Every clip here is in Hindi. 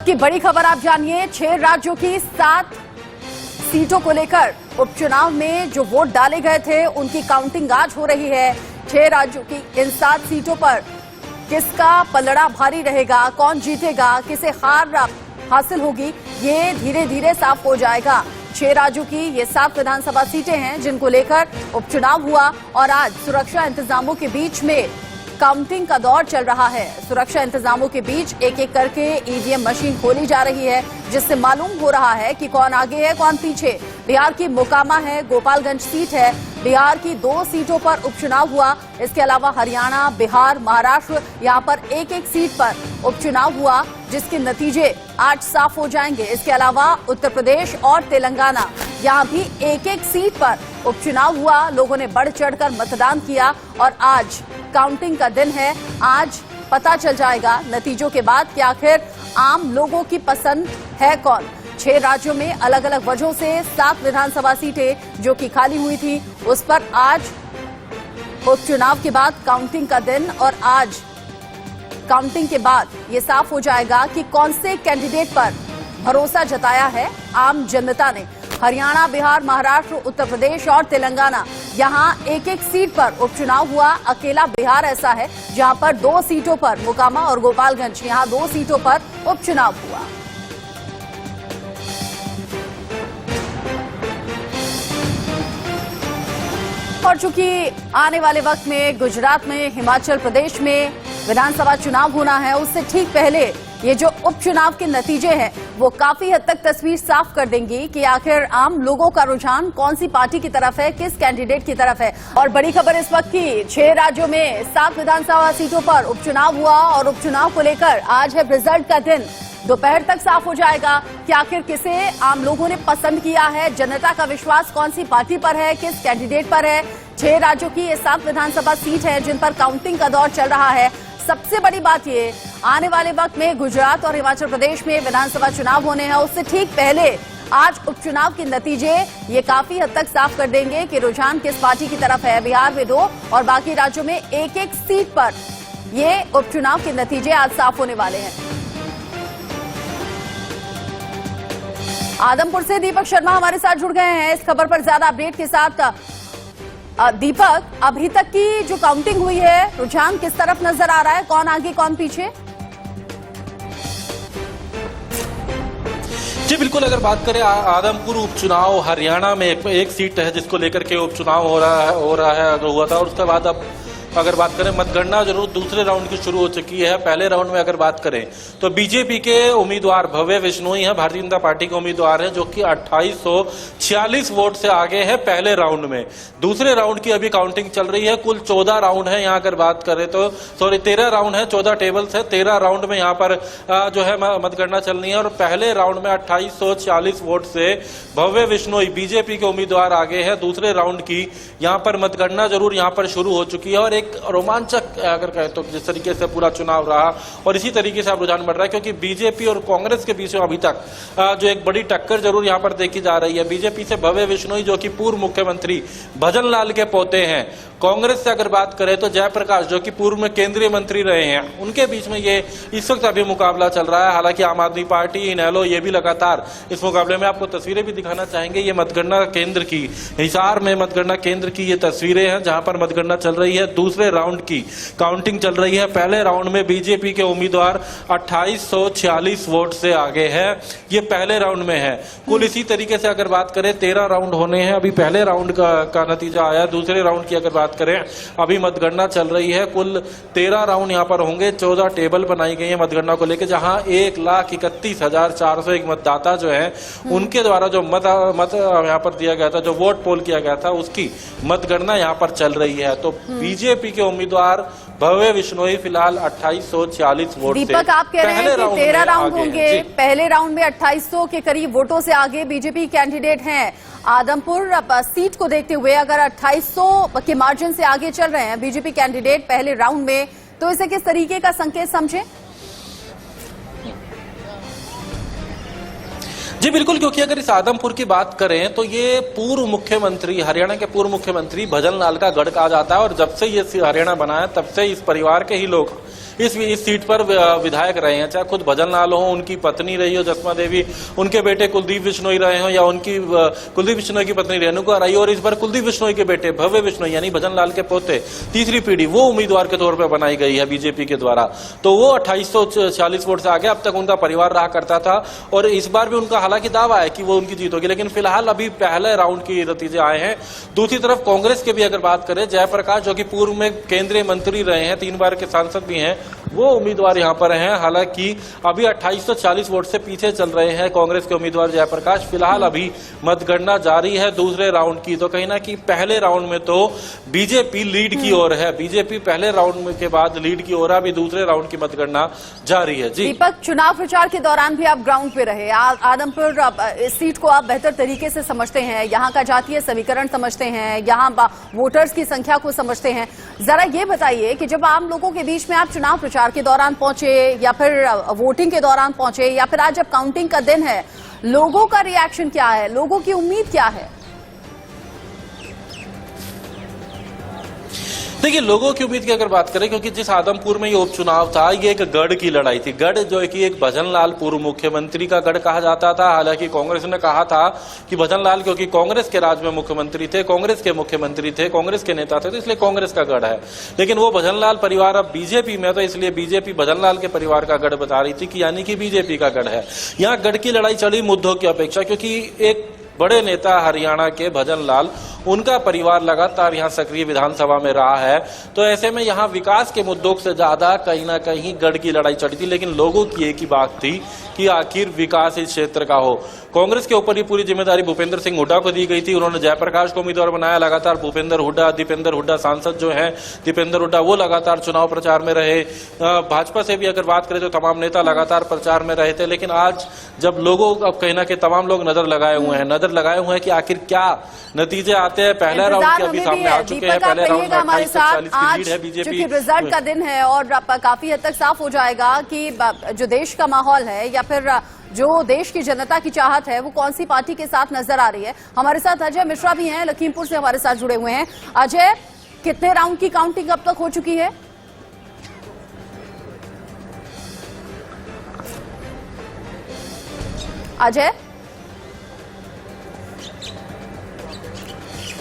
की बड़ी खबर आप जानिए। 6 राज्यों की 7 सीटों को लेकर उपचुनाव में जो वोट डाले गए थे उनकी काउंटिंग आज हो रही है। 6 राज्यों की इन 7 सीटों पर किसका पलड़ा भारी रहेगा, कौन जीतेगा, किसे हार हासिल होगी, ये धीरे धीरे साफ हो जाएगा। 6 राज्यों की ये 7 विधानसभा सीटें हैं जिनको लेकर उपचुनाव हुआ और आज सुरक्षा इंतजामों के बीच में काउंटिंग का दौर चल रहा है। सुरक्षा इंतजामों के बीच एक एक करके ईवीएम मशीन खोली जा रही है, जिससे मालूम हो रहा है कि कौन आगे है कौन पीछे। बिहार की मोकामा है, गोपालगंज सीट है। बिहार की 2 सीटों पर उपचुनाव हुआ। इसके अलावा हरियाणा, बिहार, महाराष्ट्र, यहाँ पर एक एक सीट पर उपचुनाव हुआ, जिसके नतीजे आज साफ हो जाएंगे। इसके अलावा उत्तर प्रदेश और तेलंगाना, यहाँ भी एक एक सीट पर उपचुनाव हुआ। लोगों ने बढ़ चढ़कर मतदान किया और आज काउंटिंग का दिन है। आज पता चल जाएगा नतीजों के बाद कि आखिर आम लोगों की पसंद है कौन। 6 राज्यों में अलग अलग वजहों से 7 विधानसभा सीटें जो कि खाली हुई थी, उस पर आज उपचुनाव के बाद काउंटिंग का दिन और आज काउंटिंग के बाद ये साफ हो जाएगा कि कौन से कैंडिडेट पर भरोसा जताया है आम जनता ने। हरियाणा, बिहार, महाराष्ट्र, उत्तर प्रदेश और तेलंगाना, यहाँ एक एक सीट पर उपचुनाव हुआ। अकेला बिहार ऐसा है जहां पर 2 सीटों पर, मोकामा और गोपालगंज, यहाँ 2 सीटों पर उपचुनाव हुआ। और चूंकि आने वाले वक्त में गुजरात में, हिमाचल प्रदेश में विधानसभा चुनाव होना है, उससे ठीक पहले ये जो उपचुनाव के नतीजे हैं वो काफी हद तक तस्वीर साफ कर देंगी कि आखिर आम लोगों का रुझान कौन सी पार्टी की तरफ है, किस कैंडिडेट की तरफ है। और बड़ी खबर इस वक्त की, 6 राज्यों में 7 विधानसभा सीटों पर उपचुनाव हुआ और उपचुनाव को लेकर आज है रिजल्ट का दिन। दोपहर तक साफ हो जाएगा कि आखिर किसे आम लोगों ने पसंद किया है, जनता का विश्वास कौन सी पार्टी पर है, किस कैंडिडेट पर है। 6 राज्यों की ये 7 विधानसभा सीट है जिन पर काउंटिंग का दौर चल रहा है। सबसे बड़ी बात ये, आने वाले वक्त में गुजरात और हिमाचल प्रदेश में विधानसभा चुनाव होने हैं, उससे ठीक पहले आज उपचुनाव के नतीजे ये काफी हद तक साफ कर देंगे कि रुझान किस पार्टी की तरफ है। बिहार में 2 और बाकी राज्यों में एक एक सीट पर ये उपचुनाव के नतीजे आज साफ होने वाले हैं। आदमपुर से दीपक शर्मा हमारे साथ जुड़ गए हैं इस खबर पर ज्यादा अपडेट के साथ। दीपक, अभी तक की जो काउंटिंग हुई है, रुझान किस तरफ नजर आ रहा है, कौन आगे कौन पीछे? जी बिल्कुल, अगर बात करें आदमपुर उपचुनाव, हरियाणा में एक सीट है जिसको लेकर के उपचुनाव हो रहा है अगर हुआ था, और उसके बाद अब अगर बात करें मतगणना जरूर दूसरे राउंड की शुरू हो चुकी है। पहले राउंड में अगर बात करें तो बीजेपी के उम्मीदवार भव्य बिश्नोई हैं, भारतीय जनता पार्टी के उम्मीदवार हैं, जो कि 2846 वोट से आगे है पहले राउंड में। दूसरे राउंड की अभी काउंटिंग चल रही है। कुल 14 राउंड है यहाँ अगर बात करें तो, 13 राउंड है, 14 टेबल्स है। 13 राउंड में यहाँ पर जो है मतगणना चलनी है और पहले राउंड में 2840 वोट से भव्य बिश्नोई बीजेपी के उम्मीदवार आगे है। दूसरे राउंड की यहाँ पर मतगणना जरूर यहाँ पर शुरू हो चुकी है और एक रोमांचक अगर कहें तो जिस तरीके से पूरा चुनाव रहा और इसी तरीके से अब रुझान बढ़ रहा है, क्योंकि बीजेपी और कांग्रेस के बीच में अभी तक जो एक बड़ी टक्कर जरूर यहां पर देखी जा रही है। बीजेपी से भव्य बिश्नोई जो कि पूर्व मुख्यमंत्री भजन लाल के पोते हैं, कांग्रेस से अगर बात करें तो जयप्रकाश जो कि पूर्व में केंद्रीय मंत्री रहे हैं, उनके बीच में ये इस वक्त अभी मुकाबला चल रहा है। हालांकि आम आदमी पार्टी, इनेलो, ये भी लगातार इस मुकाबले में, आपको तस्वीरें भी दिखाना चाहेंगे। ये मतगणना केंद्र की, हिसार में मतगणना केंद्र की ये तस्वीरें हैं जहां पर मतगणना चल रही है। दूसरे राउंड की काउंटिंग चल रही है। पहले राउंड में बीजेपी के उम्मीदवार 2846 वोट से आगे है, ये पहले राउंड में है। कुल इसी तरीके से अगर बात करें 13 राउंड होने हैं, अभी पहले राउंड का नतीजा आया। दूसरे राउंड की अगर बात करें, अभी मतगणना चल रही है। कुल 13 राउंड यहाँ पर होंगे। 14 टेबल बनाई गई है मतगणना को लेकर, जहां 1,31,401 मतदाता जो है उनके द्वारा जो मत यहाँ पर दिया गया था, जो वोट पोल किया गया था, उसकी मतगणना यहाँ पर चल रही है। तो बीजेपी के उम्मीदवार भव्य बिश्नोई फिलहाल 2840 वोट से, दीपक आप कह रहे हैं कि 13 राउंड होंगे, पहले राउंड में 2800 के करीब वोटों से आगे बीजेपी कैंडिडेट हैं। आदमपुर सीट को देखते हुए अगर 2800 के मार्जिन से आगे चल रहे हैं बीजेपी कैंडिडेट पहले राउंड में, तो इसे किस तरीके का संकेत समझे? जी बिल्कुल, क्योंकि अगर इस आदमपुर की बात करें तो ये पूर्व मुख्यमंत्री, हरियाणा के पूर्व मुख्यमंत्री भजन लाल का गढ़ कहा जाता है और जब से ये हरियाणा बना है तब से इस परिवार के ही लोग इस सीट पर विधायक रहे हैं, चाहे खुद भजन लाल हो, उनकी पत्नी रही हो जसमा देवी, उनके बेटे कुलदीप बिश्नोई रहे हो, या उनकी कुलदीप बिश्नोई की पत्नी रेणुका रही, और इस बार कुलदीप बिश्नोई के बेटे भव्य बिश्नोई यानी भजन लाल के पोते, तीसरी पीढ़ी, वो उम्मीदवार के तौर पर बनाई गई है बीजेपी के द्वारा। तो वो 2840 वोट से आगे अब तक उनका परिवार रहा करता था, और इस बार भी उनका हालांकि दावा है कि वो उनकी जीत होगी, लेकिन फिलहाल अभी पहले राउंड के नतीजे आए हैं। दूसरी तरफ कांग्रेस के भी अगर बात करें, जयप्रकाश जो कि पूर्व में केंद्रीय मंत्री रहे हैं, 3 बार के सांसद भी हैं, वो उम्मीदवार यहां पर हैं। हालांकि अभी 2840 वोट से पीछे चल रहे हैं कांग्रेस के उम्मीदवार जयप्रकाश। फिलहाल अभी मतगणना जारी है दूसरे राउंड की, तो कहीं ना कहीं पहले राउंड में तो बीजेपी लीड की ओर है, बीजेपी पहले राउंड के बाद लीड की ओर है, अभी दूसरे राउंड की मतगणना जारी है। जी दीपक, चुनाव प्रचार के दौरान भी आप ग्राउंड पे रहे, आदमपुर इस सीट को आप बेहतर तरीके से समझते हैं, यहाँ का जातीय समीकरण समझते हैं, यहाँ वोटर्स की संख्या को समझते हैं। जरा ये बताइए कि जब आम लोगों के बीच में आप चुनाव प्रचार के दौरान पहुंचे, या फिर वोटिंग के दौरान पहुंचे, या फिर आज जब काउंटिंग का दिन है, लोगों का रिएक्शन क्या है, लोगों की उम्मीद क्या है? देखिए, लोगों की उम्मीद की अगर बात करें, क्योंकि जिस आदमपुर में ये उपचुनाव था, ये एक गढ़ की लड़ाई थी। गढ़ जो है कि एक भजन लाल पूर्व मुख्यमंत्री का गढ़ कहा जाता था। हालांकि कांग्रेस ने कहा था कि भजन लाल क्योंकि कांग्रेस के राज में मुख्यमंत्री थे, कांग्रेस के मुख्यमंत्री थे, कांग्रेस के नेता थे, तो इसलिए कांग्रेस का गढ़ है। लेकिन वो भजन लाल परिवार अब बीजेपी में, तो इसलिए बीजेपी भजन लाल के परिवार का गढ़ बता रही थी कि यानी कि बीजेपी का गढ़ है। यहाँ गढ़ की लड़ाई चली मुद्दों की अपेक्षा, क्योंकि एक बड़े नेता हरियाणा के भजन लाल, उनका परिवार लगातार यहाँ सक्रिय विधानसभा में रहा है, तो ऐसे में यहाँ विकास के मुद्दों से ज्यादा कहीं ना कहीं गढ़ की लड़ाई चढ़ी थी। लेकिन लोगों की एक ही बात थी कि आखिर विकास इस क्षेत्र का हो। कांग्रेस के ऊपर ये पूरी जिम्मेदारी भूपेंद्र सिंह हुड्डा को दी गई थी, उन्होंने जयप्रकाश को उम्मीदवार बनाया। लगातार भूपेंद्र हुड्डा, दीपेंद्र हुड्डा सांसद जो हैं, दीपेंद्र हुड्डा, वो लगातार चुनाव प्रचार में रहे। भाजपा से भी अगर बात करें तो तमाम नेता लगातार प्रचार में रहे थे। लेकिन आज जब लोगों, अब कहीं ना कहीं तमाम लोग नजर लगाए हुए हैं कि आखिर क्या नतीजे आते हैं। पहला राउंड के अभी सामने आ चुके हैं, पहले राउंड में 2840 की लीड है बीजेपी। रिजल्ट का दिन है और काफी हद तक साफ हो जाएगा कि जो देश का माहौल है, या फिर जो देश की जनता की चाहत है, वो कौन सी पार्टी के साथ नजर आ रही है। हमारे साथ अजय मिश्रा भी हैं, लखीमपुर से हमारे साथ जुड़े हुए हैं। अजय, कितने राउंड की काउंटिंग अब तक हो चुकी है? अजय,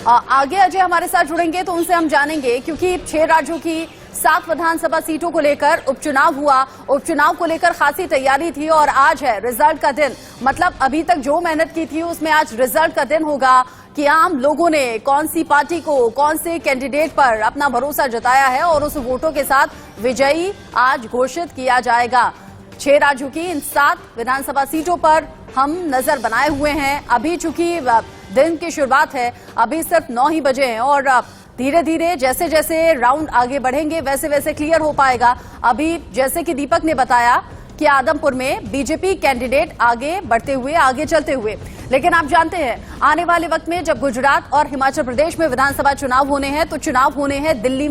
आगे अजय हमारे साथ जुड़ेंगे तो उनसे हम जानेंगे, क्योंकि 6 राज्यों की 7 विधानसभा सीटों को लेकर उपचुनाव हुआ, उपचुनाव को लेकर खासी तैयारी थी, और आज है रिजल्ट का दिन। मतलब अभी तक जो मेहनत की थी उसमें आज रिजल्ट का दिन होगा कि आम लोगों ने कौन सी पार्टी को, कौन से कैंडिडेट पर अपना भरोसा जताया है, और उस वोटों के साथ विजयी आज घोषित किया जाएगा। 6 राज्यों की इन 7 विधानसभा सीटों पर हम नजर बनाए हुए हैं। अभी चूंकि दिन की शुरुआत है, अभी सिर्फ 9 ही बजे हैं, और धीरे धीरे जैसे जैसे राउंड आगे बढ़ेंगे वैसे वैसे क्लियर हो पाएगा। अभी जैसे कि दीपक ने बताया कि आदमपुर में बीजेपी कैंडिडेट आगे बढ़ते हुए, आगे चलते हुए, लेकिन आप जानते हैं आने वाले वक्त में जब गुजरात और हिमाचल प्रदेश में विधानसभा चुनाव होने हैं, तो चुनाव होने हैं दिल्ली